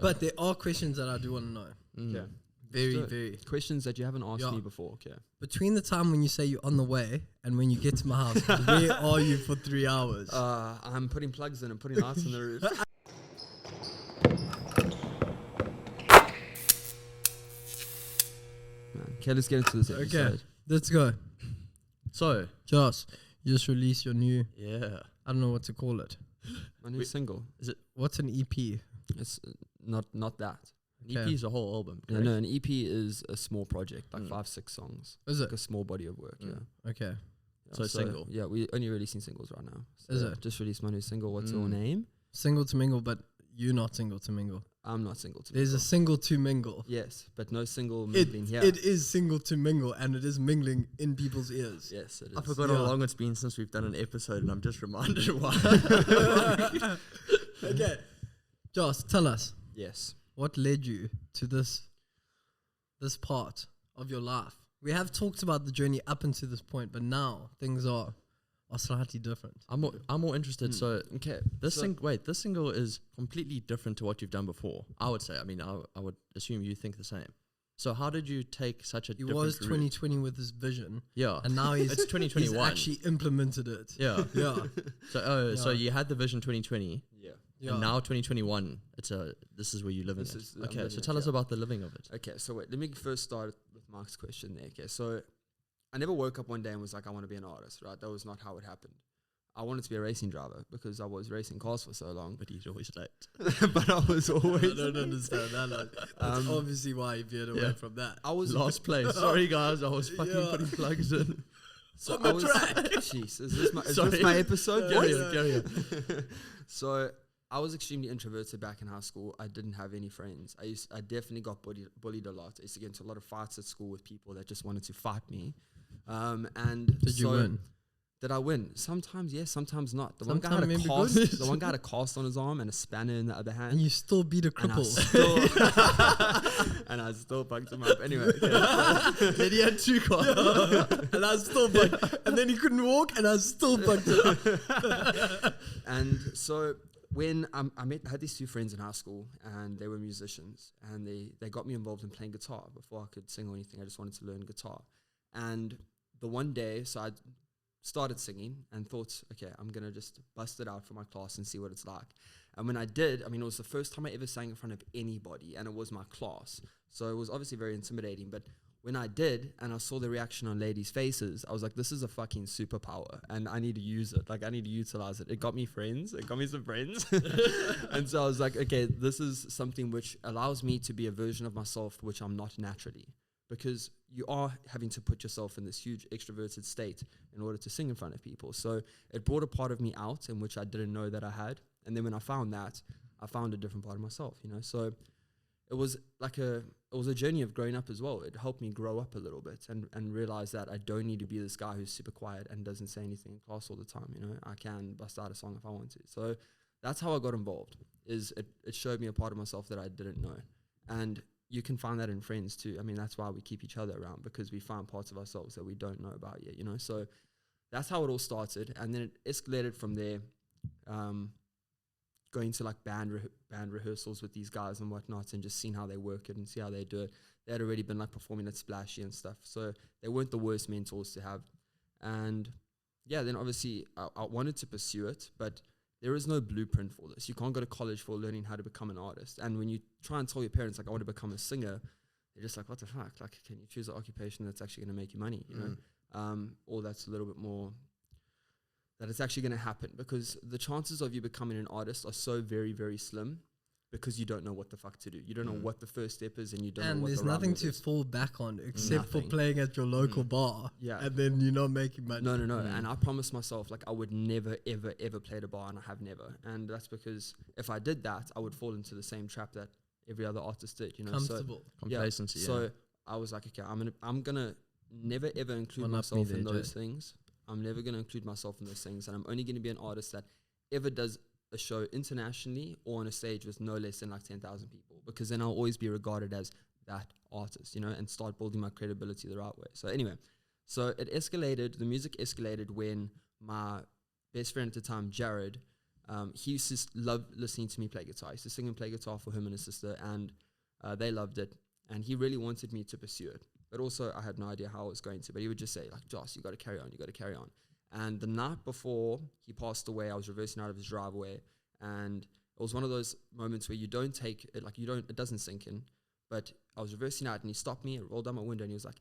But there are questions that I do want to know. Yeah. Very. Questions that you haven't asked me before. Okay. Between the time when you say you're on the way and when you get to my house, where are you for 3 hours? I'm putting plugs in and putting lights on the roof. Okay, let's get into this episode. Okay, let's go. So, Josh, you just released your new, yeah. I don't know what to call it. My new single. What's an EP? It's not that. An EP is a whole album. Yeah, no, an EP is a small project, like 5-6 songs. Is it? Like a small body of work, yeah. Okay. So single. Yeah, we're only releasing singles right now. So Is it? Just released my new single, What's Your Name? Single to mingle, but you're not single to mingle. I'm not single to There's mingle. a single to mingle. Yes, but no single mingling here. It is single to mingle, and it is mingling in people's ears. Yes, it is. I forgot how long it's been since we've done an episode, and I'm just reminded why. Okay. Josh, tell us. Yes. What led you to this part of your life? We have talked about the journey up until this point, but now things are slightly different. I'm more interested. So Okay. this single is completely different to what you've done before. I would say. I mean, I would assume you think the same. So how did you take such a? He different was route? 2020 with his vision. Yeah, And now he's it's 2021. He's actually implemented it. Yeah. Yeah. So so Yeah. you had the vision 2020. Yeah. Yeah. And now 2021, this is where you live in This it. is- I'm Okay, living so it, tell us yeah. about the living of it. Okay, so wait, let me first start with Mark's question there. Okay, so I never woke up one day and was like, I want to be an artist, right? That was not how it happened. I wanted to be a racing driver because I was racing cars for so long. But he's always late. But I was always... I don't understand that. Like, that's obviously why he veered away from that. I was... Last place. Sorry, guys. I was fucking Yeah. putting plugs in. So on the I was, track. Jeez, is this Sorry. my episode? Carry boys? on, carry on. So I was extremely introverted back in high school. I didn't have any friends. I definitely got bullied a lot. I used to get into a lot of fights at school with people that just wanted to fight me. And Did you win? Did I win? Sometimes yes, sometimes not. The Sometime one guy maybe had a cast. good. The one guy had a cast on his arm and a spanner in the other hand. And you still beat a And I cripple. still, and I still bugged him up. Anyway, okay. Then he had 2 cars. And I still bugged. And then he couldn't walk, and I still bugged him. And so when I had these 2 friends in high school, and they were musicians, and they got me involved in playing guitar. Before I could sing or anything, I just wanted to learn guitar. And the one day, so I started singing and thought, okay, I'm going to just bust it out for my class and see what it's like. And when I did, I mean, it was the first time I ever sang in front of anybody, and it was my class. So it was obviously very intimidating, but when I did, and I saw the reaction on ladies' faces, I was like, this is a fucking superpower, and I need to use it. Like, I need to utilize it. It got me friends. It got me some friends. And so I was like, okay, this is something which allows me to be a version of myself which I'm not naturally. Because you are having to put yourself in this huge extroverted state in order to sing in front of people. So it brought a part of me out in which I didn't know that I had. And then when I found that, I found a different part of myself, you know. So it was a journey of growing up as well. It helped me grow up a little bit and realize that I don't need to be this guy who's super quiet and doesn't say anything in class all the time, you know. I can bust out a song if I want to. So that's how I got involved, is it showed me a part of myself that I didn't know. And you can find that in friends too. I mean, that's why we keep each other around, because we find parts of ourselves that we don't know about yet, you know. So that's how it all started, and then it escalated from there, going to like band rehearsals with these guys and whatnot, and just seeing how they work it and see how they do it. They had already been like performing at Splashy and stuff, so they weren't the worst mentors to have. And yeah, then obviously I wanted to pursue it, but there is no blueprint for this. You can't go to college for learning how to become an artist. And when you try and tell your parents, like, I want to become a singer, they're just like, what the fuck? Like, can you choose an occupation that's actually going to make you money, you know? Or that's a little bit more, that it's actually going to happen. Because the chances of you becoming an artist are so very, very slim, because you don't know what the fuck to do. You don't know what the first step is, and you don't know what the there's right nothing move to is. fall back on except for Nothing. playing at your local bar. Yeah. And then you're not making money. No. And I promised myself, like, I would never, ever, ever play at a bar, and I have never. And that's because if I did that, I would fall into the same trap that every other artist did, you know. Comfortable. Complacency. Yeah. So I was like, okay, I'm gonna never ever include One up myself me in there, those Jay. things. I'm never gonna include myself in those things, and I'm only gonna be an artist that ever does a show internationally or on a stage with no less than like 10,000 people, because then I'll always be regarded as that artist, you know, and start building my credibility the right way. So anyway, so it escalated. The music escalated when my best friend at the time, Jared, He used to love listening to me play guitar. He used to sing and play guitar for him and his sister, and they loved it. And he really wanted me to pursue it. But also, I had no idea how I was going to. But he would just say, like, Joss, you got to carry on. You got to carry on. And the night before he passed away, I was reversing out of his driveway. And it was one of those moments where you don't take it, like, it doesn't sink in. But I was reversing out, and he stopped me and rolled down my window, and he was like,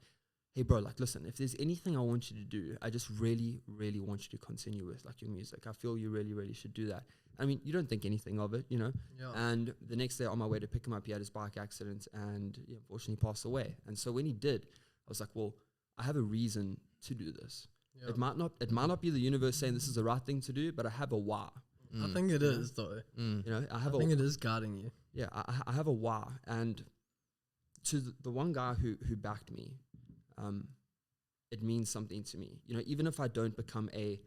hey, bro, like, listen, if there's anything I want you to do, I just really, really want you to continue with, like, your music. I feel you really, really should do that. I mean, you don't think anything of it, you know? Yeah. And the next day on my way to pick him up, he had his bike accident and unfortunately passed away. And so when he did, I was like, well, I have a reason to do this. Yeah. It might not be the universe saying this is the right thing to do, but I have a why. I think it is, though. You know, I think it is guiding you. Yeah, I have a why. And to the one guy who backed me, it means something to me. You know, even if I don't become a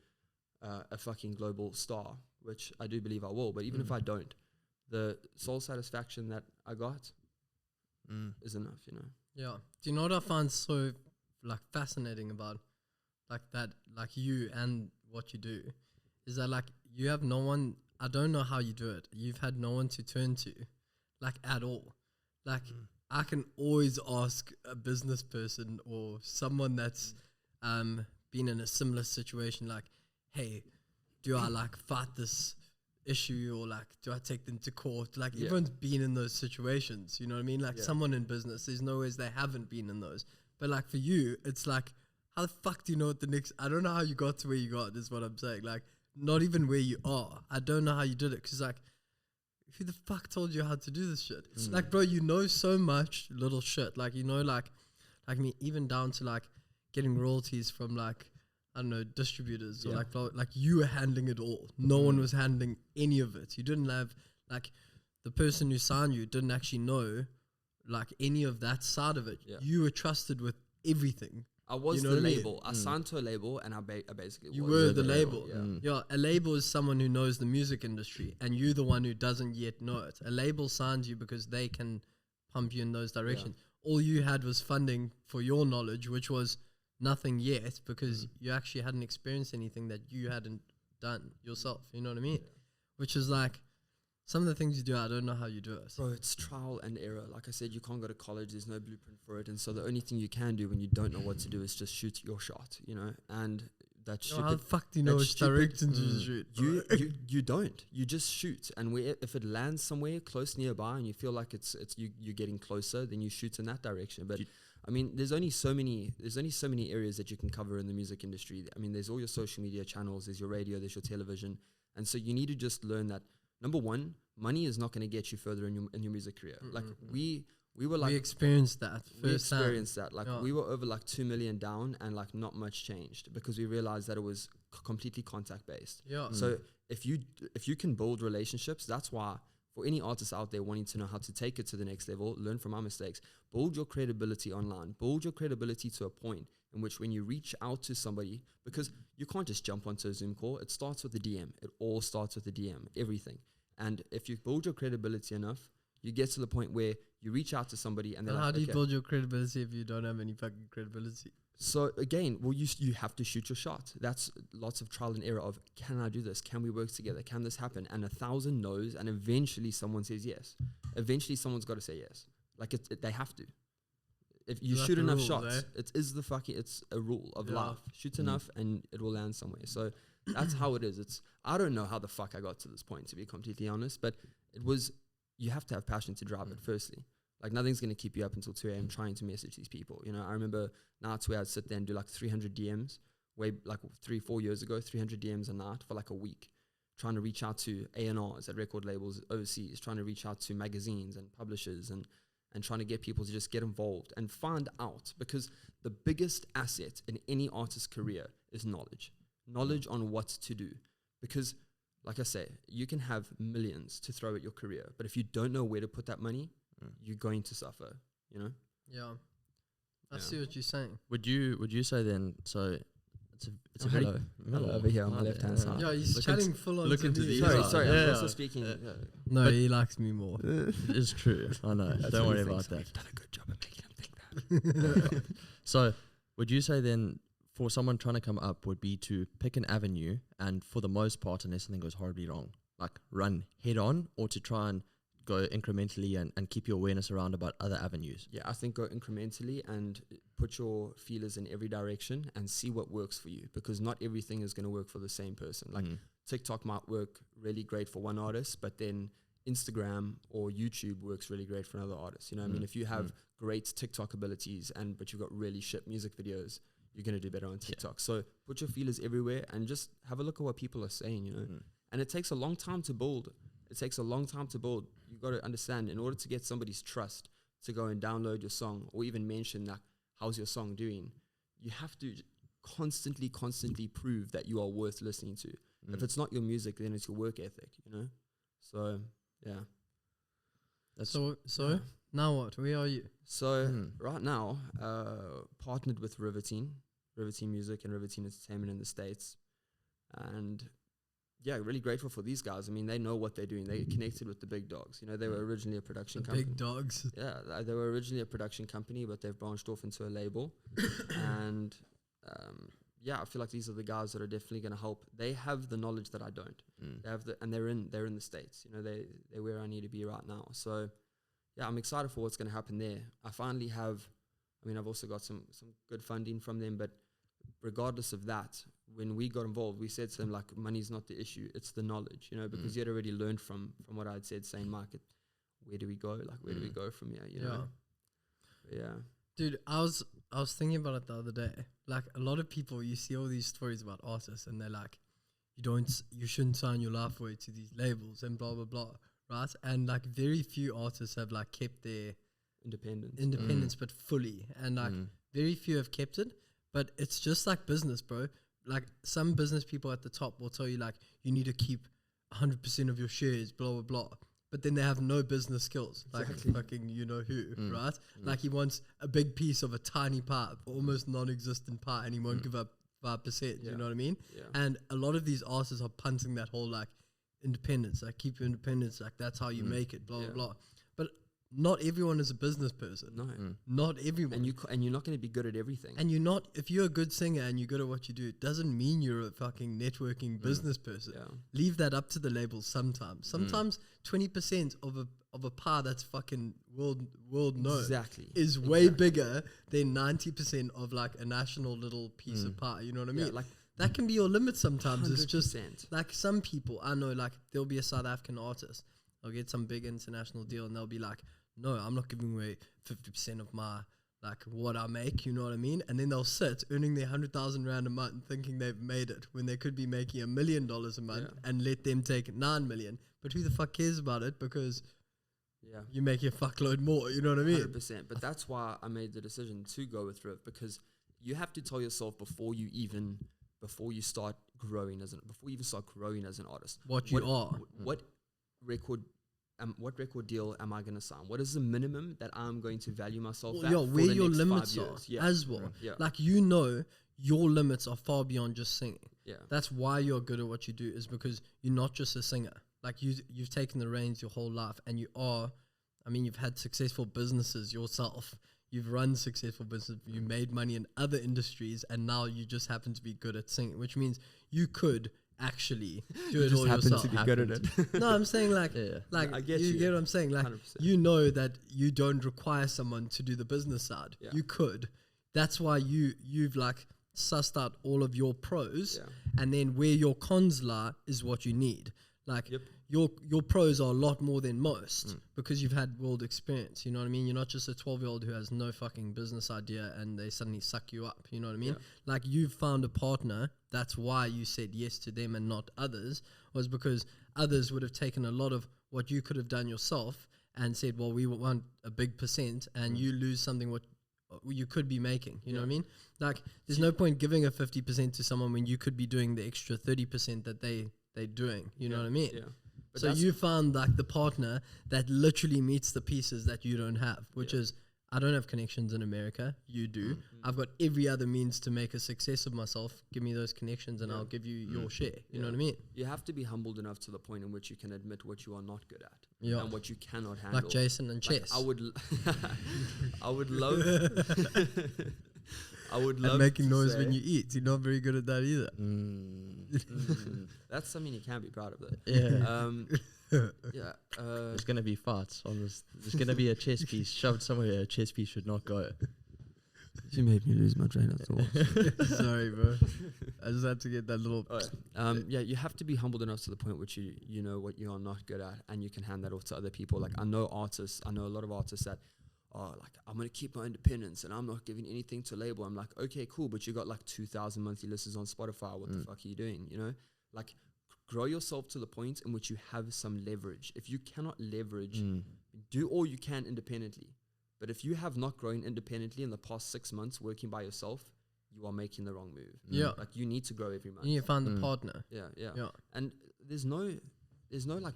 fucking global star, which I do believe I will, but even if I don't, the soul satisfaction that I got is enough, you know. Yeah. Do you know what I find so like fascinating about like that, like you and what you do, is that like you have no one. I don't know how you do it. You've had no one to turn to, like at all. Like I can always ask a business person or someone that's been in a similar situation, like, hey, do I like fight this issue, or like do I take them to court? Like everyone's been in those situations, you know what I mean? Like someone in business, there's no ways they haven't been in those. But like for you, it's like, how the fuck do you know what the next, I don't know how you got to where you got, is what I'm saying. Like not even where you are. I don't know how you did it, because like, who the fuck told you how to do this shit? Like, bro, you know so much little shit. Like, you know, like me, even down to like getting royalties from like, I don't know, distributors or like you were handling it all. No one was handling any of it. You didn't have like the person who signed you didn't actually know like any of that side of it. Yeah. You were trusted with everything. I was the label. I signed to a label, and I basically you were the label. Yeah, a label is someone who knows the music industry, and you're the one who doesn't yet know it. A label signs you because they can pump you in those directions. All you had was funding for your knowledge, which was nothing yet, because you actually hadn't experienced anything that you hadn't done yourself. You know what I mean? Which is like some of the things you do, I don't know how you do it. Bro, it's trial and error. Like I said, you can't go to college. There's no blueprint for it. And so the only thing you can do when you don't know what to do is just shoot your shot, you know? And that how the fuck do you know which direction to shoot? You don't. You just shoot. And if it lands somewhere close nearby and you feel like you're getting closer, then you shoot in that direction. But I mean, there's only so many areas that you can cover in the music industry. I mean, there's all your social media channels, there's your radio, there's your television. And so you need to just learn that, number one, money is not going to get you further in your music career. Like we were like, we experienced that. Like we were over like 2 million down, and like not much changed, because we realized that it was completely contact based. Yeah. So if you can build relationships, that's why for any artists out there wanting to know how to take it to the next level, learn from our mistakes, build your credibility online, build your credibility to a point in which when you reach out to somebody, because you can't just jump onto a Zoom call, it starts with the DM. It all starts with the DM, everything. And if you build your credibility enough, you get to the point where you reach out to somebody and they're like, how do you build your credibility if you don't have any fucking credibility? So again, well, you have to shoot your shot. That's lots of trial and error of, can I do this? Can we work together? Can this happen? And 1,000 no's, and eventually someone says yes. Eventually someone's got to say yes. Like they have to. If you shoot enough shots, it's a rule of life. Shoot enough and it will land somewhere. So that's how it is. I don't know how the fuck I got to this point, to be completely honest, but you have to have passion to drive it, firstly. Like nothing's going to keep you up until 2 a.m. trying to message these people. You know, I remember nights where I'd sit there and do like 300 DMs, like 3-4 years ago, 300 DMs a night for like a week, trying to reach out to A&Rs at record labels overseas, trying to reach out to magazines and publishers and trying to get people to just get involved and find out, because the biggest asset in any artist's career is knowledge on what to do. Because like I say, you can have millions to throw at your career, but if you don't know where to put that money, you're going to suffer, you know? Yeah. I see what you're saying. Would you say then, so it's a very hello over here on my left hand side. Yeah, he's chatting full on. Look into these. Sorry, I'm also speaking. No, he likes me more. It's true. I know. Don't worry about that. We've done a good job of making him think that. So, would you say then, for someone trying to come up, would be to pick an avenue, and for the most part, unless something goes horribly wrong, like run head on, or to try and go incrementally and keep your awareness around about other avenues? Yeah, I think go incrementally and put your feelers in every direction and see what works for you, because not everything is going to work for the same person. Like TikTok might work really great for one artist, but then Instagram or YouTube works really great for another artist. You know what I mean? If you have great TikTok abilities but you've got really shit music videos, you're going to do better on TikTok. So put your feelers everywhere and just have a look at what people are saying, you know? And it takes a long time to build. It takes a long time to build. You got to understand, in order to get somebody's trust to go and download your song or even mention that, how's your song doing? You have to constantly prove that you are worth listening to. If it's not your music, then it's your work ethic, you know? So, yeah. So now what? Where are you? So right now, partnered with Rivertine Music and Rivertine Entertainment in the States. And yeah, really grateful for these guys. I mean, they know what they're doing. They connected with the big dogs. You know, they were originally a production company. Big dogs. Yeah, they were originally a production company, but they've branched off into a label. And yeah, I feel like these are the guys that are definitely going to help. They have the knowledge that I don't. They have and they're in the States. You know, they're where I need to be right now. So yeah, I'm excited for what's going to happen there. I've also got some good funding from them, but regardless of that, when we got involved, we said to them, like, money's not the issue, it's the knowledge, you know, because you had already learned from what I'd said, saying, Mark, where do we go? Like, where do we go from here, you know? Yeah. Dude, I was thinking about it the other day. Like, a lot of people, you see all these stories about artists, and they're like, you shouldn't sign your life away to these labels and blah, blah, blah, right? And, like, very few artists have, like, kept their independence, but fully. And, like, very few have kept it. But it's just like business, bro. Like, some business people at the top will tell you, like, you need to keep 100% of your shares, blah, blah, blah. But then they have no business skills, like fucking you know who, right? Like, he wants a big piece of a tiny pie, almost non-existent pie, and he won't give up 5%, you know what I mean? Yeah. And a lot of these artists are punting that whole, like, independence, like, keep your independence, like, that's how you make it, blah, blah, blah. But not everyone is a business person. No. Not everyone. And you're not going to be good at everything. And if you're a good singer and you're good at what you do, it doesn't mean you're a fucking networking business person. Yeah. Leave that up to the labels sometimes. Sometimes 20% of a pie that's fucking world known is way bigger than 90% of, like, a national little piece of pie. You know what I mean? Yeah, like, that can be your limit sometimes. 100%. It's just like, some people, I know, like, there'll be a South African artist. They'll get some big international deal and they'll be like, no, I'm not giving away 50% of my, like, what I make, you know what I mean? And then they'll sit earning their 100,000 Rand a month thinking they've made it when they could be making $1 million a month and let them take 9 million. But who the fuck cares about it? Because you make a fuckload more, you know what I mean? 100%. But that's why I made the decision to go with Riv, because you have to tell yourself before you start growing as an artist. What you are. What record deal am I going to sign? What is the minimum that I'm going to value myself at? Where your limits are as well. Yeah. Like, you know, your limits are far beyond just singing. Yeah. That's why you're good at what you do, is because you're not just a singer. Like, you've taken the reins your whole life, and you've had successful businesses yourself. You've run successful business. You made money in other industries, and now you just happen to be good at singing, which means you could actually do it all yourself. To be good at it. No, I'm saying, like, I get you get what I'm saying. Like, 100%. you know that you don't require someone to do the business side. Yeah. You could. That's why you've like sussed out all of your pros, and then where your cons lie is what you need. Like, your pros are a lot more than most because you've had world experience. You know what I mean? You're not just a 12-year-old who has no fucking business idea and they suddenly suck you up. You know what I mean? Yeah. Like, you've found a partner. That's why you said yes to them and not others, was because others would have taken a lot of what you could have done yourself and said, well, we want a big percent, and you lose something what you could be making. You know what I mean? Like, there's no point giving a 50% to someone when you could be doing the extra 30% that they're doing. You know what I mean? Yeah. But so you found, like, the partner that literally meets the pieces that you don't have, which is, I don't have connections in America. You do. I've got every other means to make a success of myself. Give me those connections and I'll give you your share. You know what I mean? You have to be humbled enough to the point in which you can admit what you are not good at and what you cannot handle. Like Jason and chess. I would love I would love and making to noise say, when you eat. You're not very good at that either. That's something you can be proud of, though. Yeah. Yeah. There's gonna be farts on this. There's gonna be a chess piece shoved somewhere a chess piece should not go. You made me lose my train of thought. Sorry, bro. I just had to get that little. Yeah, you have to be humbled enough to the point which you know what you are not good at, and you can hand that off to other people. Like I know a lot of artists that, like I'm gonna keep my independence and I'm not giving anything to label. I'm like, okay, cool, but you got like 2,000 monthly listeners on Spotify. What the fuck are you doing? You know, like grow yourself to the point in which you have some leverage. If you cannot leverage, do all you can independently. But if you have not grown independently in the past 6 months working by yourself, you are making the wrong move. Yeah. Like you need to grow every month. You need to find the partner. Yeah. And there's no like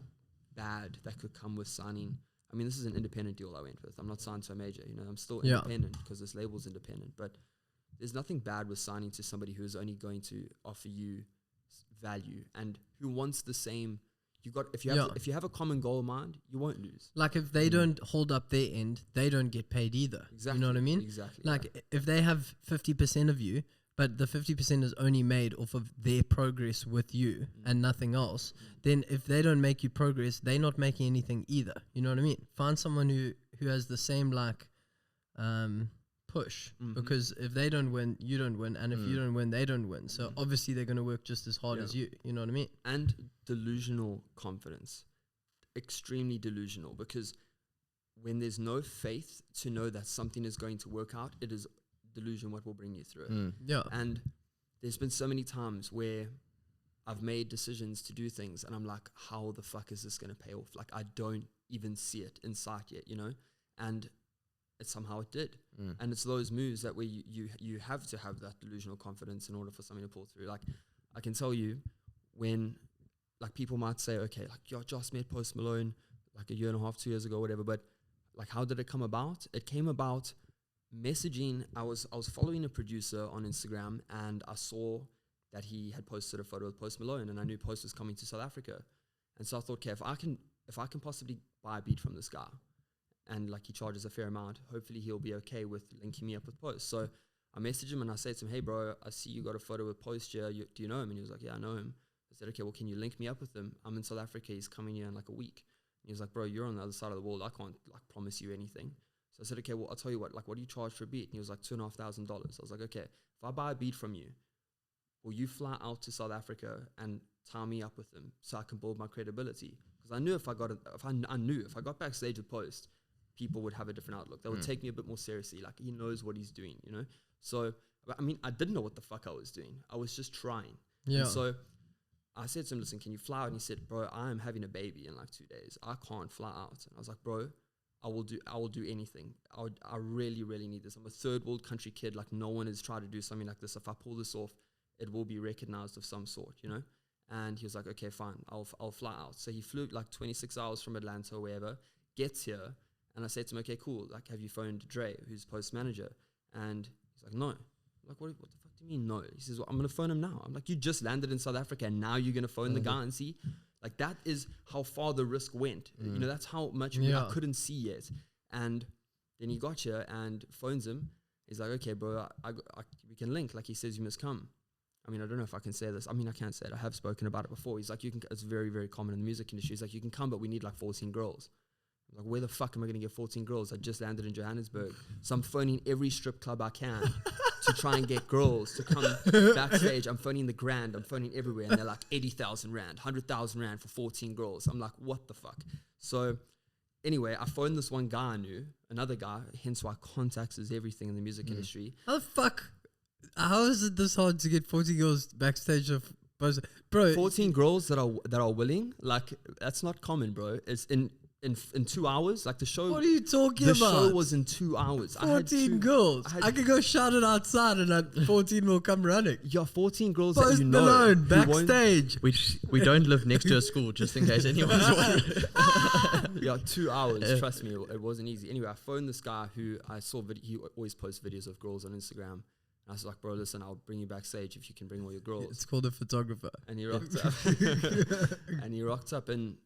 bad that could come with signing. I mean, this is an independent deal I went with. I'm not signed to a major. You know, I'm still independent because this label's independent. But there's nothing bad with signing to somebody who is only going to offer you value and who wants the same. If you have a common goal in mind, you won't lose. Like if they don't hold up their end, they don't get paid either. Exactly. You know what I mean? Exactly. Like if they have 50% of you, but the 50% is only made off of their progress with you and nothing else, then if they don't make you progress, they're not making anything either. You know what I mean? Find someone who has the same like push, because if they don't win, you don't win, and if you don't win, they don't win. So obviously they're going to work just as hard as you. You know what I mean? And delusional confidence, extremely delusional, because when there's no faith to know that something is going to work out, it is delusion what will bring you through it. Yeah. And there's been so many times where I've made decisions to do things and I'm like, how the fuck is this going to pay off? Like I don't even see it in sight yet, you know? And somehow it did. And it's those moves that where you have to have that delusional confidence in order for something to pull through. Like I can tell you when like people might say, okay, like yo, Joss met Post Malone like a year and a half, 2 years ago, whatever. But like, how did it come about? It came about messaging. I was following a producer on Instagram and I saw that he had posted a photo with Post Malone and I knew Post was coming to South Africa. And so I thought, okay, if I can possibly buy a beat from this guy, and like he charges a fair amount, hopefully he'll be okay with linking me up with Post. So I messaged him and I said to him, hey bro, I see you got a photo with Post here. Do you know him? And he was like, yeah, I know him. I said, okay, well, can you link me up with him? I'm in South Africa. He's coming here in like a week. And he was like, bro, you're on the other side of the world. I can't like promise you anything. So I said, okay, well, I'll tell you what, like, what do you charge for a beat? And he was like, $2,500. I was like, okay, if I buy a beat from you, will you fly out to South Africa and tie me up with him so I can build my credibility? Because I knew if I got backstage with Post, people would have a different outlook. They would take me a bit more seriously. Like he knows what he's doing, you know? So, I mean, I didn't know what the fuck I was doing. I was just trying. Yeah. And so I said to him, listen, can you fly out? And he said, bro, I am having a baby in like 2 days. I can't fly out. And I was like, bro, I will do anything. I really, really need this. I'm a third world country kid. Like no one has tried to do something like this. If I pull this off, it will be recognized of some sort, you know? And he was like, okay, fine. I'll fly out. So he flew like 26 hours from Atlanta or wherever, gets here. And I said to him, okay, cool. Like, have you phoned Dre, who's Post manager? And he's like, no. I'm like, what the fuck do you mean no? He says, well, I'm going to phone him now. I'm like, you just landed in South Africa and now you're going to phone the guy and see? Like, that is how far the risk went. You know, that's how much I couldn't see yet. And then he got here and phones him. He's like, okay, bro, we can link. Like, he says you must come. I mean, I don't know if I can say this. I mean, I can't say it. I have spoken about it before. He's like, it's very, very common in the music industry. He's like, you can come, but we need like 14 girls. Like, where the fuck am I going to get 14 girls? I just landed in Johannesburg. So I'm phoning every strip club I can to try and get girls to come backstage. I'm phoning the Grand. I'm phoning everywhere. And they're like 80,000 Rand, 100,000 Rand for 14 girls. I'm like, what the fuck? So anyway, I phoned this one guy I knew, another guy, hence why contacts is everything in the music industry. How the fuck? How is it this hard to get 40 girls backstage of... Bro, 14 girls that are willing? Like, that's not common, bro. It's in 2 hours, like the show. What are you talking about? The show was in 2 hours. 14 girls. I could go shout it outside and that 14 will come running. Yeah, 14 girls Post that you know. Malone, backstage. We don't live next to a school, just in case anyone's wondering. Yeah, 2 hours. Trust me, it wasn't easy. Anyway, I phoned this guy who I saw. He always posts videos of girls on Instagram. And I was like, bro, listen, I'll bring you backstage if you can bring all your girls. It's called a photographer. And he rocked up. And he rocked up and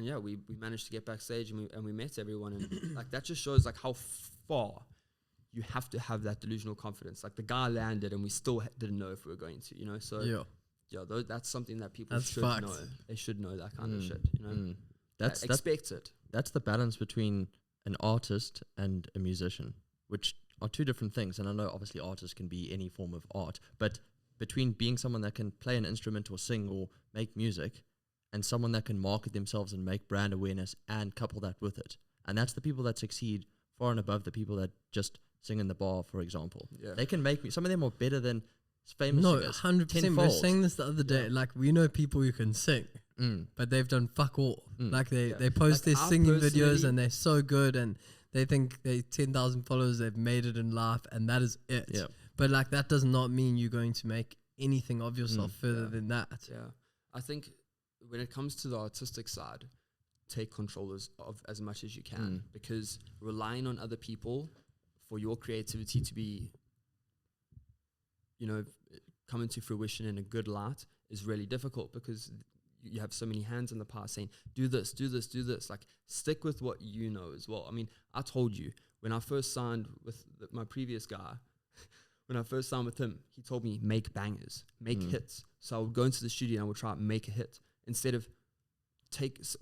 yeah, we managed to get backstage and we met everyone. And like, that just shows like how far you have to have that delusional confidence. Like the guy landed and we still didn't know if we were going to, you know. So that's something that people should know. They should know that kind of shit, you know. Expect it. That's the balance between an artist and a musician, which are two different things. And I know obviously artists can be any form of art, but between being someone that can play an instrument or sing or make music and someone that can market themselves and make brand awareness and couple that with it. And that's the people that succeed far and above the people that just sing in the bar, for example. Yeah. They can make some of them are better than famous singers. 100%. We were saying this the other day. Like, we know people who can sing, but they've done fuck all. Like, they post their singing videos and they're so good and they think they 10,000 followers, they've made it in life, and that is it. Yeah. But, like, that does not mean you're going to make anything of yourself further than that. Yeah. I think when it comes to the artistic side, take control of as much as you can, because relying on other people for your creativity to be, you know, come into fruition in a good light is really difficult, because you have so many hands in the pie saying, do this, do this, do this. Like, stick with what you know as well. I mean, I told you, when I first signed with my previous guy, when I first signed with him, he told me, make bangers, make hits. So I would go into the studio and I would try and make a hit instead of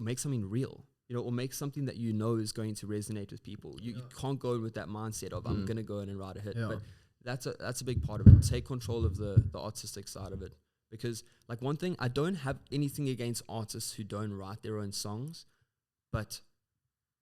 make something real, you know, or make something that you know is going to resonate with people. You can't go in with that mindset of I'm going to go in and write a hit. But that's a big part of it. Take control of the artistic side of it. Because, like, one thing, I don't have anything against artists who don't write their own songs, but,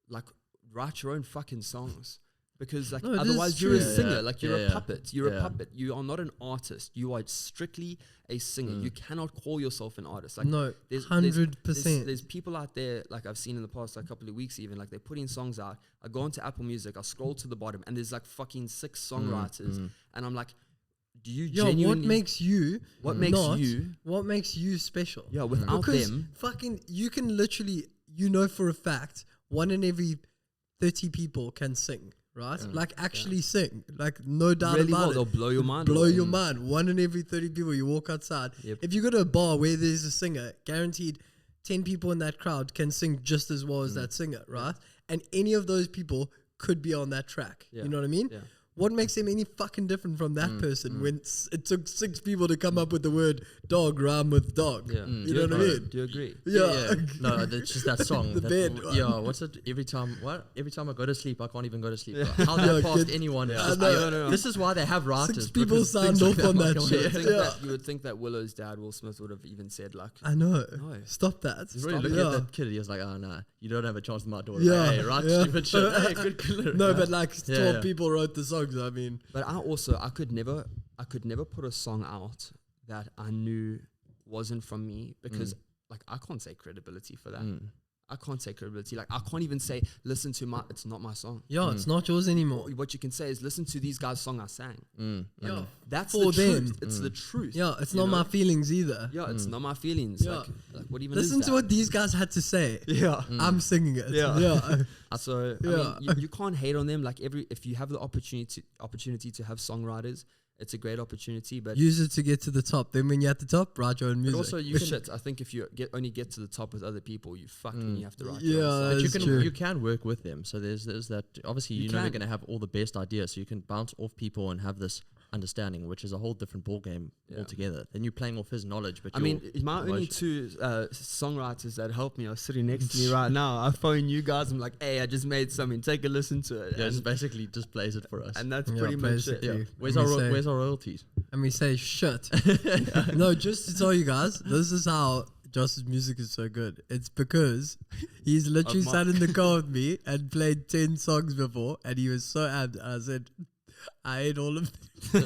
like, write your own fucking songs. Because, like, otherwise you're a singer. Like, you're a puppet. You're a puppet. You are not an artist. You are strictly a singer. You cannot call yourself an artist. Like, no, 100%. There's people out there, like I've seen in the past, like, couple of weeks even, like, they're putting songs out. I go into Apple Music, I scroll to the bottom, and there's, like, fucking 6 songwriters. And I'm like, do you genuinely... what makes you... What makes you special? Yeah, without them... fucking... You can literally... You know for a fact, 1 in every 30 people can sing. Right? Like, actually sing. Like, no doubt really about it. They'll blow your mind. Blow your mind. 1 in every 30 people, you walk outside. If you go to a bar where there's a singer, guaranteed 10 people in that crowd can sing just as well as that singer, right? And any of those people could be on that track. You know what I mean? Yeah. What makes them any fucking different from that person when it took 6 people to come up with the word dog rhyme with dog? Yeah. You know what I mean? Do you agree? Yeah. No, it's just that song. The bed. Yeah, what's it? Every time I go to sleep, I can't even go to sleep. How that past anyone is. This is why they have writers. 6 people signed off on that shit. You would think that Willow's dad, Will Smith, would have even said, like... I know. Stop that. He's really looking at that kid and he was like, oh, no, you don't have a chance in my daughter. Yeah. Hey, right? Stupid shit. Hey, good killer. No, but, like, 12 people wrote the songs, I mean... But I could never put a song out that I knew wasn't from me, because like, I can't take credibility for that. I can't take credibility. Like, I can't even say, listen to it's not my song. Yeah, it's not yours anymore. What you can say is, listen to these guys' song I sang. Yeah, that's for the them. Truth. It's the truth. Yeah, it's not my feelings either. Yeah, it's not my feelings. Yeah. Like, what even listen is to that? what these guys had to say. Yeah. I'm singing it. Yeah. So, I mean, you can't hate on them. Like, if you have the opportunity to have songwriters, it's a great opportunity, but use it to get to the top. Then when you're at the top, write your own music. But also, I think if you only get to the top with other people, you have to write. Yeah, but you can work with them. So there's that. Obviously, you're never going to have all the best ideas. So you can bounce off people and have this understanding, which is a whole different ball game altogether. Then you're playing off his knowledge. But I mean, my only 2 songwriters that help me are sitting next to me right now. I phone you guys. I'm like, hey, I just made something. Take a listen to it. Yeah, it basically just plays it for us. And that's pretty much it. Yeah. Where's our royalties? And we say shit. No, just to tell you guys, this is how Josh's music is so good. It's because he's literally sat in the car with me and played 10 songs before, and he was so amped. I said, I ate all of them.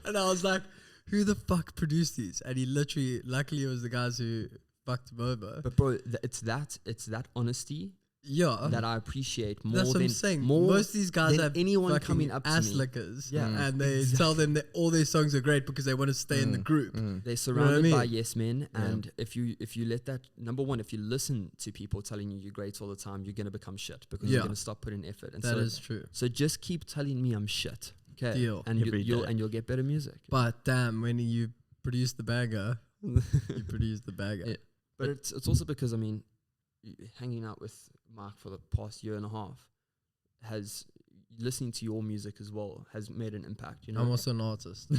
And I was like, who the fuck produced these? And he literally, luckily it was the guys who fucked him over. But bro, it's that honesty that I appreciate more. That's what I'm saying. Most of these guys have anyone coming up to ass me. lickers, and they tell them that all their songs are great because they want to stay in the group. They're surrounded by yes men, and if you let that, number one, if you listen to people telling you you're great all the time, you're gonna become shit, because you're gonna stop putting effort. And that is true. So just keep telling me I'm shit, okay? Deal. And you'll get better music. But damn, when you produce the bagger, you produce the bagger. Yeah. But it's also because, I mean, hanging out with Mark for the past year and a half has listening to your music as well has made an impact. You know, I'm also an artist. no,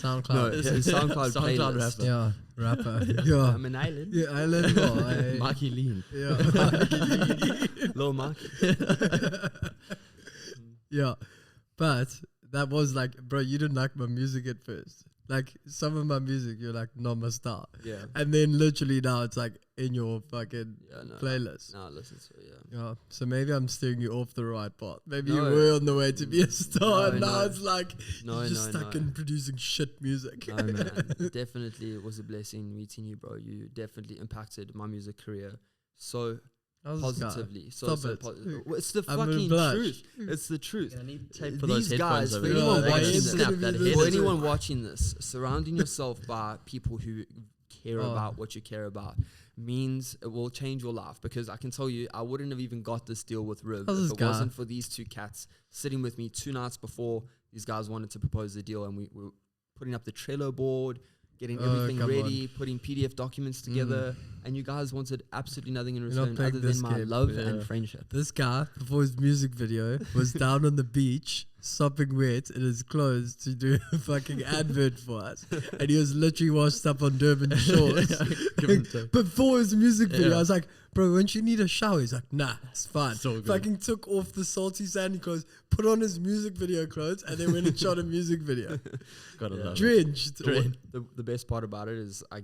SoundCloud. his SoundCloud playlist. rapper. Yeah, rapper. Yeah. I'm an island. Yeah, island boy. Mikey Lean. Yeah. Little Mark. Yeah. But that was like, bro, you didn't like my music at first. Like some of my music, you're like, not my style. Yeah. And then literally now it's like in your fucking playlist. No, listen to it, Yeah. So maybe I'm steering you off the right path. Maybe No. you were on the way to be a star, and now no. it's like No, you're just stuck in producing shit music. No, man. Definitely, it was a blessing meeting you, bro. You definitely impacted my music career so How's this guy? positively. So Stop it. Well, it's the I'm gonna fucking blush. truth. It's the truth. I need tape for These those guys, headphones over for there. anyone They're gonna watching snap this- that for head For into it. anyone watching this, surrounding yourself by people who care Oh. about what you care about means it will change your life. Because I can tell you, I wouldn't have even got this deal with Riv How's if this it guy? wasn't for these two cats sitting with me 2 nights before these guys wanted to propose the deal, and we were putting up the Trello board, getting everything come ready, putting PDF documents together, Mm. and you guys wanted absolutely nothing in You're not return playing other this than my game. love Yeah. and friendship. This guy, before his music video, was down on the beach, sopping wet in his clothes to do a fucking advert for us. And he was literally washed up on Durban shores. Give him tape. Before his music video, Yeah. I was like, bro, won't you need a shower? He's like, nah, it's fine. It's all good. Fucking took off the salty sandy clothes, put on his music video clothes, and then went and shot a music video. Gotta Yeah. love it. Drenched. The best part about it is I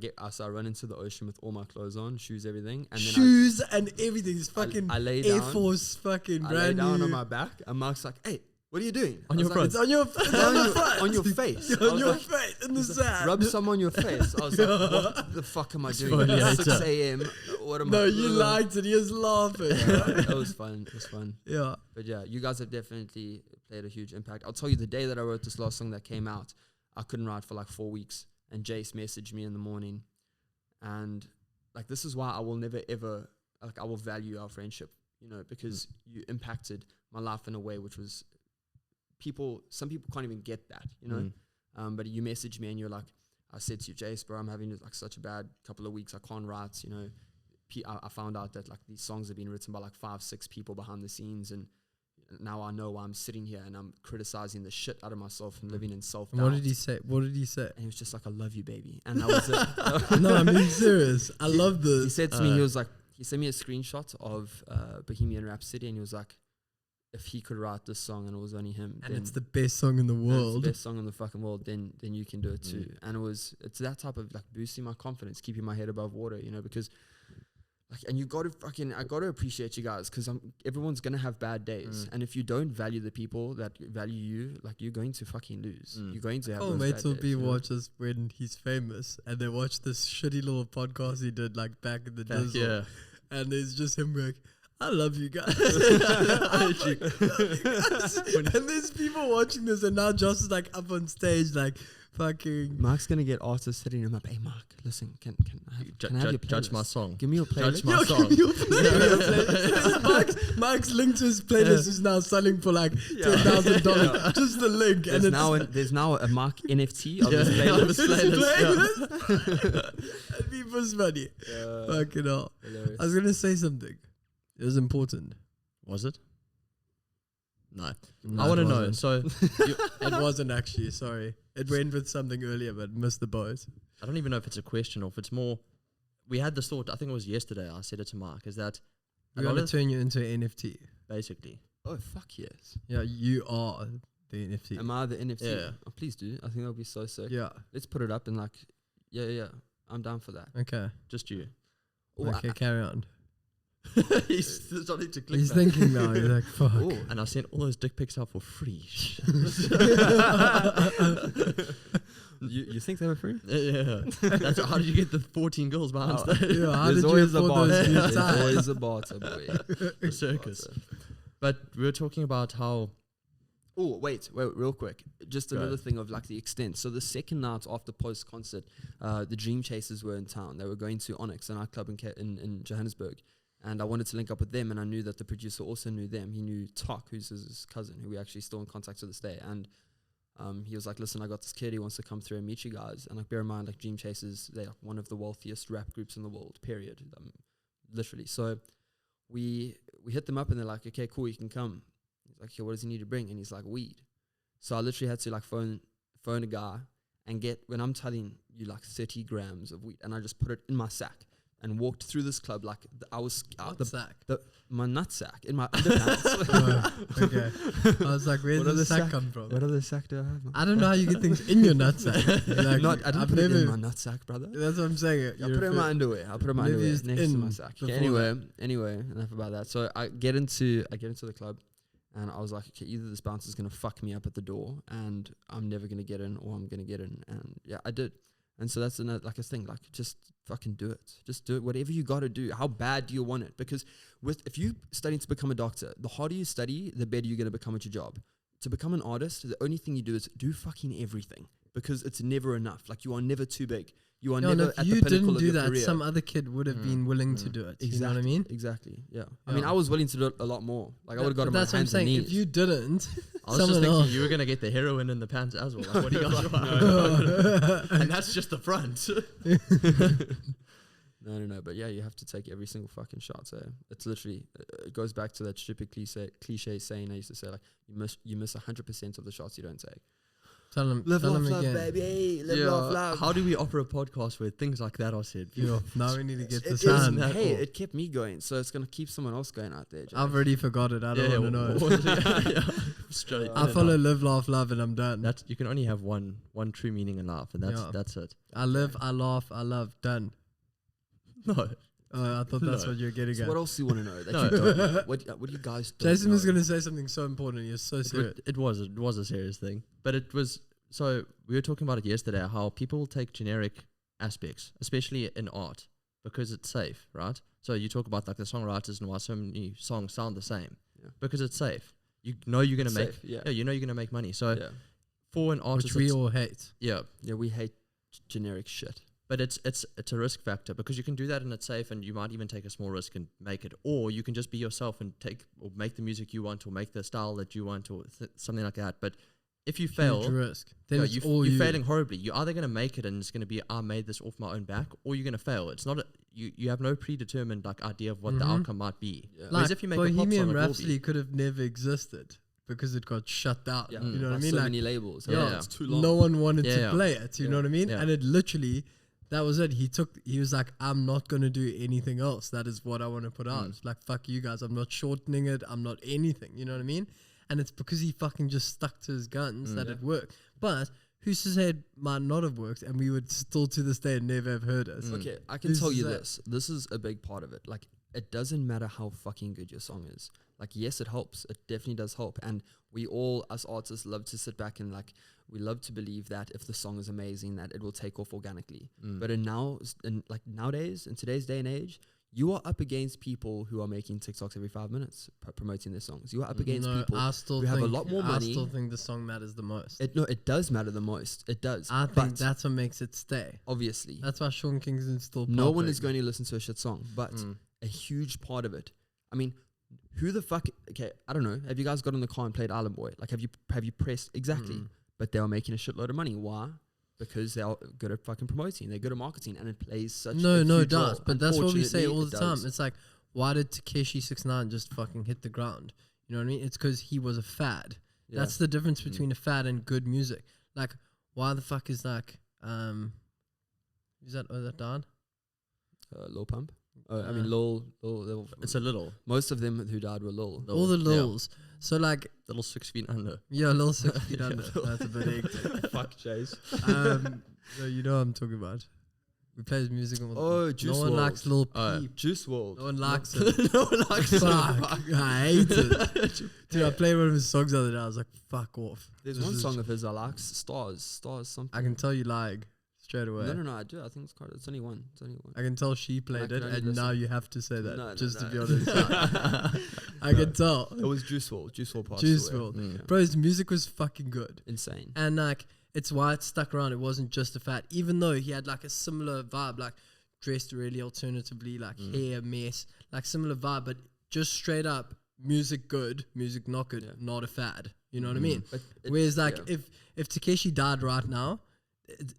run into the ocean with all my clothes on, shoes, everything, and then Shoes and everything. It's I fucking lay Air down. Force fucking I lay brand down new. on my back, and Mark's like, "Hey, what are you doing?" On I your was front. It's on your, Like, "It's on your face. I on was your like, face in the he's like, sand. Rub some on your face. I was like, "What the fuck am I doing? funny, It's yeah. 6 a.m. What am No, I?" you liked it. He was laughing. Yeah, it was fun. It was fun. Yeah. But yeah, you guys have definitely played a huge impact. I'll tell you, the day that I wrote this last song that came out, I couldn't write for like 4 weeks, and Jace messaged me in the morning, and like this is why I will never ever like I will value our friendship, you know, because you impacted my life in a way which was some people can't even get that, you know. But you messaged me and you're like, I said to you, Jace, bro, I'm having like such a bad couple of weeks. I can't write, you know. I found out that like these songs have been written by like 5-6 people behind the scenes, and now I know why I'm sitting here and I'm criticizing the shit out of myself and living in self-doubt. And what did he say? What did he say? And he was just like, "I love you, baby," and that was it. No, I'm being serious. I love He this. said to me, he was like, he sent me a screenshot of Bohemian Rhapsody, and he was like, if he could write this song and it was only him, And then it's the best song in the and it's world. the best song in the fucking world, then you can do it too. And it's that type of like boosting my confidence, keeping my head above water, you know, because like, and I gotta appreciate you guys, because everyone's gonna have bad days, and if you don't value the people that value you, like you're going to fucking lose. You're going to have. Oh, those wait bad till days, people you know? watch this when he's famous, and they watch this shitty little podcast he did like back in the dizzle, Yeah. and it's just him like, I love you guys. And there's people watching this, and now Josh is like up on stage, like fucking. Mark's gonna get artists hitting him up. Hey, Mark, listen, can I have your Judge my playlist? song. Give me your playlist. Judge my song. Give me your playlist. Mike's linked to his playlist is now selling for like $10,000. Just the link, and There's now a Mark NFT of his Yeah, of his playlist. playlist, And people's money. Fucking hell. Hilarious. I was gonna say something. It was important. Was it? No. No, I want to it know. wasn't. So It wasn't actually. Sorry, it went with something earlier, but missed the boat. I don't even know if it's a question or if it's more. We had this thought. I think it was yesterday. I said it to Mark. Is that We're gonna turn you into an NFT. basically? Oh fuck yes! Yeah, you are the NFT. Am I the NFT? Yeah. Oh, please do. I think that'll be so sick. Yeah. Let's put it up and like, yeah. I'm down for that. Okay. Just you. Oh, Okay. Carry on. He's starting to click. He's that. thinking now. He's like, fuck. oh, And I sent all those dick pics out for free. you think they were free? Yeah. That's how did you get the 14 girls behind stage? Yeah, how There's did you always a afford barter. those new There's ties? always a barter, boy. The circus. But we were talking about how. Oh, wait, real quick. Just Go another ahead. thing of like the extent. So the second night after post concert, the Dream Chasers were in town. They were going to Onyx, a nightclub in Johannesburg. And I wanted to link up with them, and I knew that the producer also knew them. He knew Tok, who's his cousin, who we actually still in contact to this day. And he was like, listen, I got this kid, he wants to come through and meet you guys. And like, bear in mind, like Dream Chasers, they're like one of the wealthiest rap groups in the world, period. Literally. So we hit them up, and they're like, okay, cool, you can come. He's like, okay, what does he need to bring? And he's like, weed. So I literally had to like phone a guy and get, when I'm telling you, like 30 grams of weed, and I just put it in my sack and walked through this club like I was sack? My nut sack in my underpants. Oh, okay. I was like, where did the sack come from? What other sack do I have? I don't know how you get things in your nutsack. Like, I didn't put it in my nutsack, brother. That's what I'm saying. I put it in my underwear. I put it in my underwear used next to in my sack. Okay, before anyway, enough about that. So I get into the club, and I was like, okay, either this bouncer's gonna fuck me up at the door, and I'm never gonna get in, or I'm gonna get in. And yeah, I did. And so that's another, like a thing, like just fucking do it. Just do it. Whatever you got to do. How bad do you want it? Because if you studying to become a doctor, the harder you study, the better you're going to become at your job. To become an artist, the only thing you do is do fucking everything, because it's never enough. Like, you are never too big. You are never at the pinnacle of your career. Some other kid would have been willing to do it. Exactly. You know what I mean? Exactly. Yeah. I mean, I was willing to do it a lot more. Like, I would have got on my hands and knees. That's what I'm saying. If you didn't, I was just thinking you were going to get the heroin in the pants as well. Like, what do you guys want? And that's just the front. No. But yeah, you have to take every single fucking shot. So it's literally, it goes back to that stupid cliche saying I used to say, like, you miss 100% of the shots you don't take. Tell them Love, again. baby. Love. How do we offer a podcast where things like that are said? Now we need to get It this is- on. Hey, it kept me going, so it's gonna keep someone else going out there. James. I've already forgot it. I don't want to know. Straight. I follow live, laugh, love, and I'm done. That's, you can only have one true meaning in life, and that's it. I live, I laugh, I love, done. No. I thought that's what you're getting So at. what else do you want to know that No. you don't know? What do you guys do? Jason was going to say something so important. You're so serious. It was a serious thing, but it was. So we were talking about it yesterday, how people take generic aspects, especially in art, because it's safe, right? So you talk about like the songwriters and why so many songs sound the same, because it's safe. You know you're gonna make, you know you're gonna make money. So for an artist, which we all hate. Yeah, we hate generic shit. But it's a risk factor, because you can do that and it's safe, and you might even take a small risk and make it, or you can just be yourself and make the music you want, or make the style that you want, or something like that. But if you fail, risk. Then you're failing horribly. You're either going to make it and it's going to be, I made this off my own back, or you're going to fail. It's not you have no predetermined like idea of what the outcome might be. Yeah. Whereas Like if you make a pop Bohemian song, Rhapsody could have never existed because it got shut down. Yeah. You know what I mean? So Like, many labels. Yeah. It's too long. no one wanted Yeah, to yeah. play it. You know what I mean? Yeah. And it literally, that was it. He was like, I'm not going to do anything else. That is what I want to put out. Like, fuck you guys. I'm not shortening it. I'm not anything. You know what I mean? And it's because he fucking just stuck to his guns that it worked. But who's to say it might not have worked, and we would still to this day never have heard us. Okay, I can tell you this. This is a big part of it. Like, it doesn't matter how fucking good your song is. Like, yes, it helps. It definitely does help. And we all, as artists, love to sit back and, like, we love to believe that if the song is amazing, that it will take off organically. But nowadays, in today's day and age, you are up against people who are making TikToks every 5 minutes promoting their songs. You are up against people who have a lot more money. I still think the song matters the most. It does matter the most. It does. I think that's what makes it stay. Obviously. That's why Sean Kingston's still No one popping. is going to listen to a shit song, but a huge part of it. I mean, who the fuck? Okay, I don't know. Have you guys got in the car and played Island Boy? Like, have you pressed exactly? But they are making a shitload of money. Why? Because they are good at fucking promoting. They're good at marketing, and it plays such no, a it huge does. role. But that's what we say all Unfortunately, the it time. does. It's like, why did Takeshi 6ix9ine just fucking hit the ground? You know what I mean? It's because he was a fad. Yeah. That's the difference between a fad and good music. Like, why the fuck is like, is that Don? Lil Pump. I mean, Lil. it's a little Most of them who died were Lil. All the Lils. So like, little 6 feet under. yeah, Lil 6 feet under. That's a bit hectic. Fuck Chase. So you know what I'm talking about. We play his music all the Oh, Juice No one WRLD. likes Lil Peep. Juice WRLD. No one likes it. No one likes Fuck. I hate it. Dude, I played one of his songs the other day. I was like, fuck off. There's This one is- song of his I like. Stars something. I can tell you lying straight away. No, I do. I think it's only one. It's only one. I can tell she played can it, only and now listen. you have to say that No, just to be no. honest. I can tell. It was Juice WRLD. Juice WRLD passed Juice away. WRLD. Yeah. Bro, his music was fucking good. Insane. And like, it's why it stuck around. It wasn't just a fad. Even though he had like a similar vibe, like dressed really alternatively, like hair mess, like similar vibe, but just straight up music good, music not good, not a fad. You know what I mean? But Whereas like if Takeshi died right now,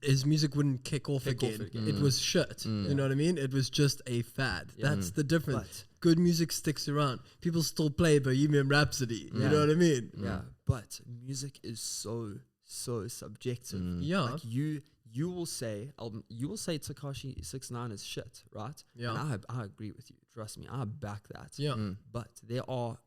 his music wouldn't kick off again. It was shit. You know what I mean? It was just a fad. That's the difference. Good music sticks around. People still play Bohemian Rhapsody. You know what I mean? Yeah. But music is so subjective. Yeah. Like you will say Tekashi 69 is shit, right? Yeah. And I agree with you. Trust me, I back that. Yeah. But there are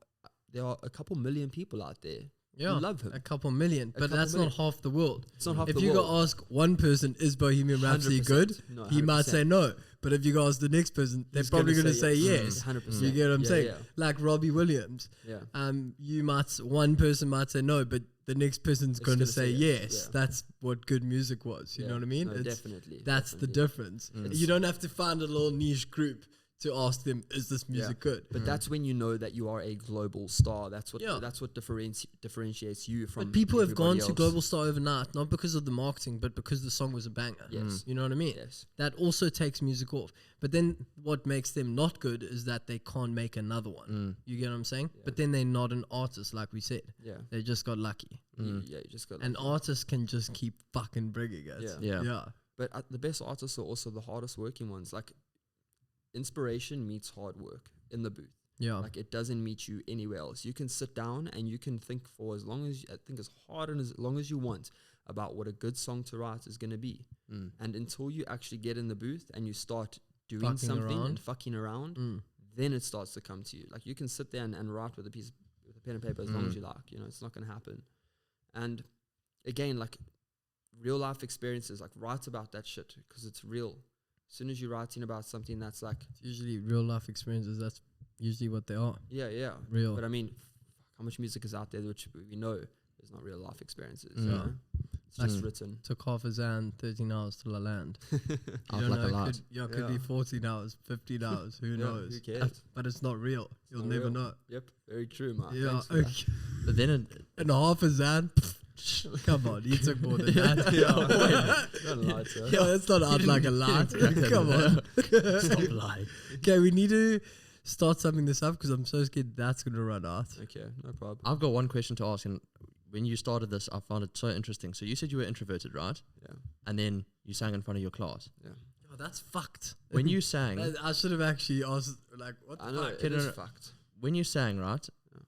a couple million people out there Yeah, who love him. a couple million, but that's not half the world. It's not half if the you world. go ask one person, is Bohemian Rhapsody 100%. good? No, He might 100%. say no. But if you go ask the next person, they're He's probably gonna going to say say yes. 100%. You get what I'm Yeah, saying? yeah. Like Robbie Williams. Yeah. One person might say no, but the next person's going to gonna say say yes. yes. Yeah. That's what good music was. You know what I mean? No, definitely. That's the difference. You don't have to find a little niche group to ask them, is this music good? But that's when you know that you are a global star. That's what differentiates you from. But people have gone everybody to else. global star overnight, not because of the marketing, but because the song was a banger. Yes. You know what I mean? Yes. That also takes music off. But then what makes them not good is that they can't make another one. You get what I'm saying? Yeah. But then they're not an artist, like we said. Yeah. They just got lucky. Yeah, you just got. An artist can just keep fucking bringing it. Yeah. But the best artists are also the hardest working ones. Like, inspiration meets hard work in the booth. Yeah. Like, it doesn't meet you anywhere else. You can sit down and you can think for as long as as hard and as long as you want about what a good song to write is going to be. And until you actually get in the booth and you start doing Fucking something around. and fucking around, then it starts to come to you. Like, you can sit there and write with a pen and paper as long as you like. You know, it's not going to happen. And again, like, real life experiences, like, write about that shit because it's real. As soon as you're writing about something that's like, It's usually real life experiences. That's usually what they are. yeah, Real. But I mean, how much music is out there which we know is not real life experiences? Yeah. You know? It's just written. Took half a Zan, 13 hours till I land. Out like a lot. Could be 14 hours, 15 hours. Who knows? Who cares? But it's not real. You'll not never real. know. Yep, very true, Mark. Yeah. Thanks for that. Okay. But then And half a Zan. Come on, you took more than that. Don't lie to us. Yeah, that's not out like a lot. Come on. Stop lying. Okay, we need to start summing this up because I'm so scared that's going to run out. Okay, no problem. I've got one question to ask, and when you started this, I found it so interesting. So you said you were introverted, right? Yeah, And then you sang in front of your class. yeah. Oh, that's fucked. When you sang, I should have actually asked, like, what I the know, fuck? it is no. fucked. when you sang, right? Yeah.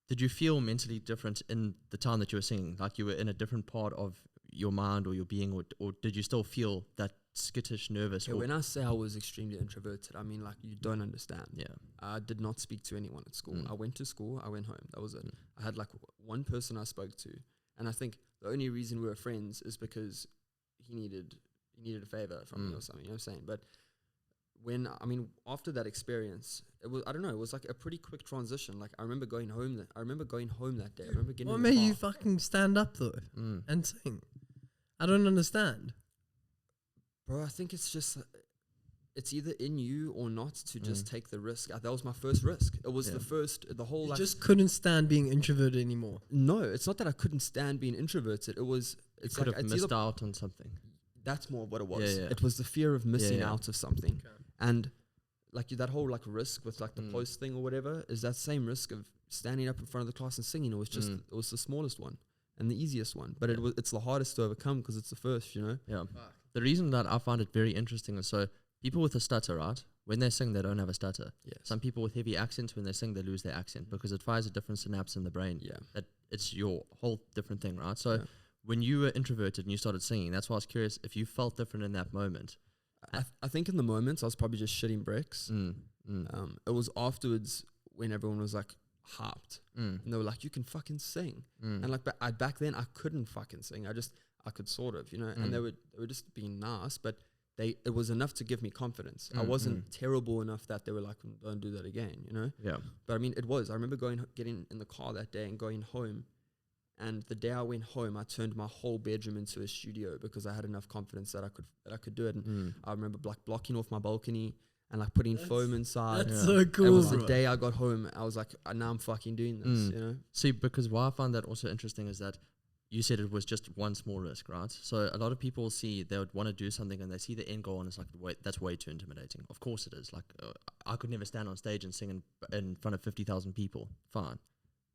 Did you feel mentally different in the time that you were singing? Like you were in a different part of your mind or your being, or did you still feel that skittish, nervous? Okay, or when I say I was extremely introverted, I mean, like, you don't understand. yeah. I did not speak to anyone at school. I went to school, I went home. That was it. I had like one person I spoke to, and I think the only reason we were friends is because he needed a favor from me or something. You know what I'm saying? But after that experience, it was, I don't know, it was like a pretty quick transition. Like, I remember going home that day. I remember getting What in the made car. you fucking stand up though and sing? I don't understand. Bro, I think it's just, it's either in you or not to just take the risk. That was my first risk. It was the whole You like. just couldn't stand being introverted anymore. No, it's not that I couldn't stand being introverted. It was, it's Could like, have it's missed either, out on something. that's more of what it was. Yeah, yeah. It was the fear of missing yeah. out of something. And like that whole like risk with like the post thing or whatever is that same risk of standing up in front of the class and singing. It was just, it was the smallest one and the easiest one, but it's the hardest to overcome because it's the first, you know? Yeah. The reason that I find it very interesting is so people with a stutter, right? When they sing, they don't have a stutter. Yes. Some people with heavy accents, when they sing, they lose their accent because it fires a different synapse in the brain. Yeah. That it's your whole different thing, right? So when you were introverted and you started singing, that's why I was curious if you felt different in that moment. I think in the moments I was probably just shitting bricks. It was afterwards when everyone was like hyped and they were like, you can fucking sing. And like back then I couldn't fucking sing. I could sort of, you know, and they were just being nice, but it was enough to give me confidence. I wasn't terrible enough that they were like, don't do that again, you know? Yeah. But I mean, it was. I remember getting in the car that day and going home. And the day I went home, I turned my whole bedroom into a studio because I had enough confidence that I could do it. And I remember like blocking off my balcony and like putting foam inside. That's so cool. It was the bro. day I got home. I was like, now I'm fucking doing this, you know? See, because why I find that also interesting is that you said it was just one small risk, right? So a lot of people they would want to do something and they see the end goal and it's like, wait, that's way too intimidating. Of course it is. Like, I could never stand on stage and sing in front of 50,000 people. Fine.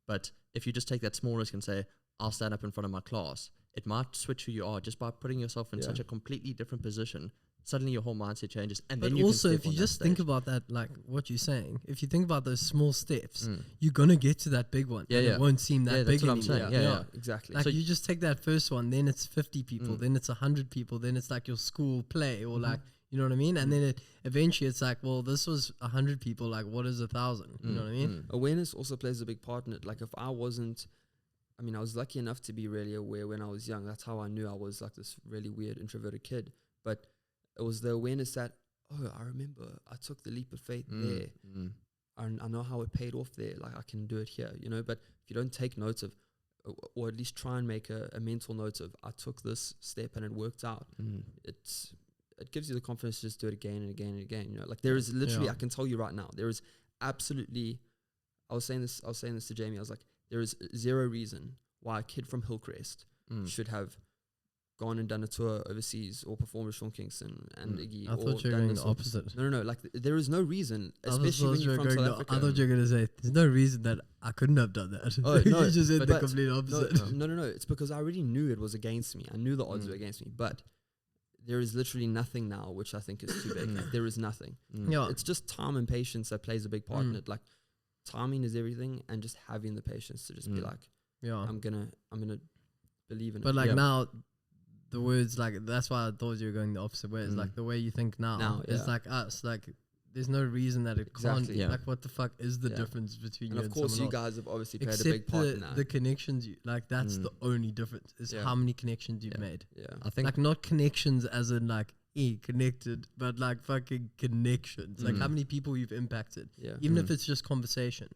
But if you just take that small risk and say, I'll stand up in front of my class, it might switch who you are just by putting yourself in such a completely different position. Suddenly your whole mindset changes, and but then you also, can if you just think about that, like what you're saying, if you think about those small steps, you're gonna get to that big one. And it won't seem that big that's what anymore. I'm saying. Yeah, exactly. Like So you just take that first one, then it's 50 people, then it's 100 people, then it's like your school play, or like, you know what I mean? And then eventually it's like, well, this was 100 people. Like, what is 1,000? You know what I mean? Awareness also plays a big part in it. Like if I wasn't, I mean, I was lucky enough to be really aware when I was young. That's how I knew I was like this really weird introverted kid. But it was the awareness that, oh, I remember I took the leap of faith there. I know how it paid off there. Like I can do it here, you know. But if you don't take notes of, or at least try and make a mental note of, I took this step and it worked out. It gives you the confidence to just do it again and again and again. You know, like there is literally, I can tell you right now, there is absolutely. I was saying this to Jamie. I was like, there is zero reason why a kid from Hillcrest should have gone and done a tour overseas or performed with Sean Kingston and Iggy. I thought you were going the opposite. No. Like there is no reason, especially when you're from South Africa. I thought you were going to say, there's no reason that I couldn't have done that. Oh, no, you just said the but complete opposite. No. It's because I already knew it was against me. I knew the odds were against me. But there is literally nothing now which I think is too big. Like, there is nothing. Yeah. It's just time and patience that plays a big part in it. Like timing is everything, and just having the patience to just be like, I'm gonna believe in it. But like now, the words, like, that's why I thought you were going the opposite way. It's like the way you think now is like us. Like, there's no reason that it can't. Like, what the fuck is the difference between and you of and course someone you else? guys have obviously played Except a big part in that. the connections you like. That's the only difference. Is how many connections you've made. I think Like, not connections as in like connected, but like fucking connections. Like how many people you've impacted. Even if it's just conversation.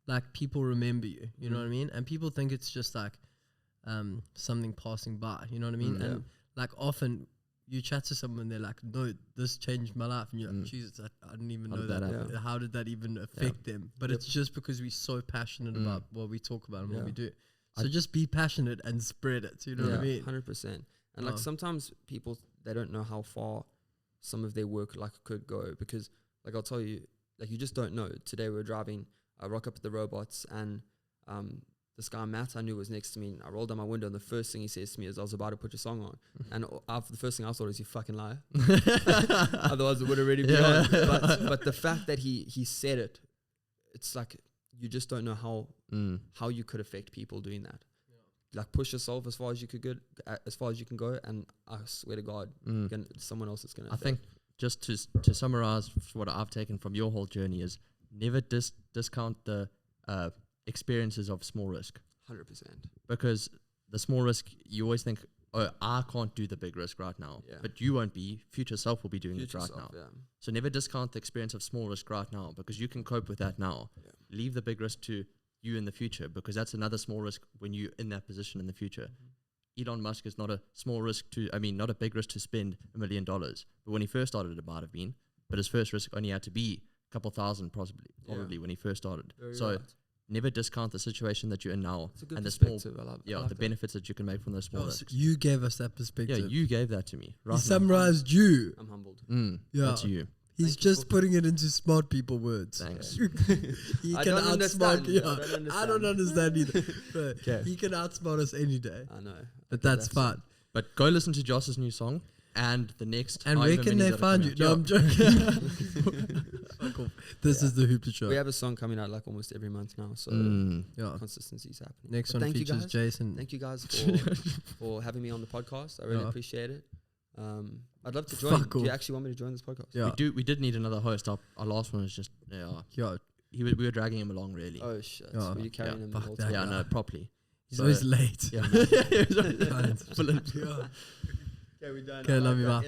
Like people remember you. You know what I mean? And people think it's just like something passing by. You know what I mean? And like often you chat to someone, they're like, no, this changed my life. And you're like, Jesus, I didn't even know that. How did that even affect them? But it's just because we're so passionate about what we talk about and what we do. So just be passionate and spread it. You know what I mean? 100%. And like sometimes people, they don't know how far some of their work like could go, because like I'll tell you, like you just don't know. Today we're driving, I rock up at the Robots, and this guy Matt I knew was next to me, and I rolled down my window, and the first thing he says to me is, I was about to put your song on. And the first thing I thought is, you fucking liar. Otherwise it would already be on. But the fact that he said it, it's like you just don't know how you could affect people doing that. Like push yourself as far as you can go, and I swear to God, someone else is gonna. I think just to summarize what I've taken from your whole journey is never discount the experiences of small risk. 100%. Because the small risk, you always think, oh, I can't do the big risk right now, but you won't be. Future self will be doing it right now. So never discount the experience of small risk right now, because you can cope with that now. Leave the big risk to you in the future, because that's another small risk when you're in that position in the future. Elon Musk is not a small risk not a big risk to spend $1 million, but when he first started it might have been, but his first risk only had to be a couple thousand probably when he first started. Never discount the situation that you're in now and the small, the benefits that you can make from those small risks. You gave us that perspective. Yeah, you gave that to me. Right, he summarized you. I'm humbled. That's you. He's just putting it into smart people words. Thanks. He can outsmart. I don't understand either. But he can outsmart us any day. I know. But that's fun. But go listen to Joss's new song and the next. And where can they find you? No, I'm joking. This is the Hoopla Show. We have a song coming out like almost every month now, so consistency is happening. Next one features Jason. Thank you guys for having me on the podcast. I really appreciate it. I'd love to join. Do you actually want me to join this podcast? Yeah. We did need another host. Our last one was just we were dragging him along really. Oh shit! Were you carrying him the whole time? time? Yeah, no, properly. He's always late. Yeah. Okay, we're done. Okay, Okay, love you, man.